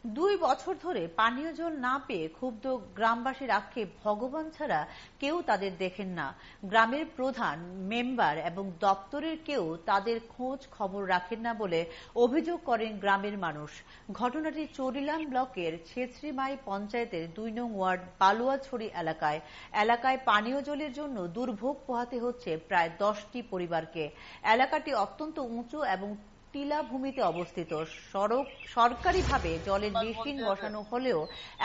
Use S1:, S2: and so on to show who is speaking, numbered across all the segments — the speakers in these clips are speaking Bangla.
S1: 2 বছর ধরে পানীয় জল না পেয়ে ক্ষুব্ধ গ্রামবাসীর আক্ষেপ, ভগবান ছাড়া কেউ তাদের দেখেন না। গ্রামের প্রধান, মেম্বার এবং দপ্তরের কেউ তাদের খোঁজ খবর রাখেন না বলে অভিযোগ করেন গ্রামের মানুষ। ঘটনাটি চরিলাম ব্লকের ছেছরিমাই পঞ্চায়েতের 2 নং ওয়ার্ড বালুয়াছড়ি এলাকায় পানীয় জলের জন্য দুর্ভোগ পোহাতে হচ্ছে প্রায় 10টি পরিবারকে। এলাকাটি অত্যন্ত উঁচু এবং টিলা ভূমিতে অবস্থিত। সরকারিভাবে জলের মেশিন বসানো হলেও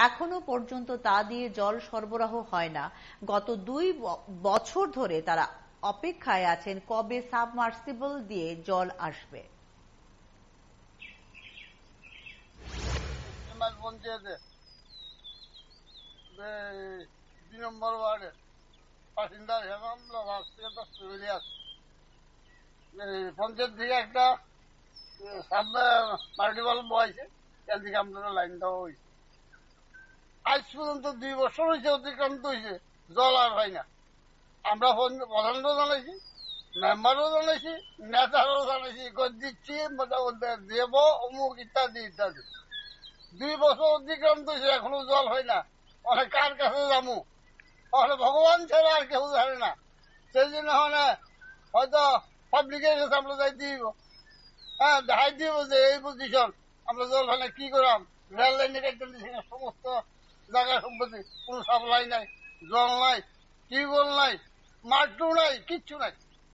S1: এখনো পর্যন্ত তা দিয়ে জল সরবরাহ হয় না। গত 2 বছর ধরে তারা অপেক্ষায় আছেন কবে সাবমার্সিবল দিয়ে জল আসবে।
S2: পঞ্চায়েত থেকে একটা মাল্টিপল বয়েছে, এখান থেকে আপনারা লাইন দেওয়া হয়েছে। আজ পর্যন্ত 2 বছর হয়েছে, অতিক্রান্ত হয়েছে, জল আর হয় না। আমরা প্রধানও জানাইছি, মেম্বারও জানাইছি, নেতারও জানাইছি, দিচ্ছি দেব অমুক ইত্যাদি ইত্যাদি। 2 বছর অতিক্রান্ত হয়েছে, এখনো জল হয় না। অনেক কার কাছে যাবো, ভগবান ছাড়া আর কেউ জানে না। সেই জন্য হয়তো পাবলিকের কাছে আমরা যাই দিব, দেখাই দিব যে এই পজিশন, আমরা জল হয় না, কি করাম। রেল লাইনে সমস্ত জায়গা সম্পত্তি, কোনো সাপ্লাই নাই, জল নাই, টিউবওয়েল নাই, মাঠও নাই, কিচ্ছু নাই।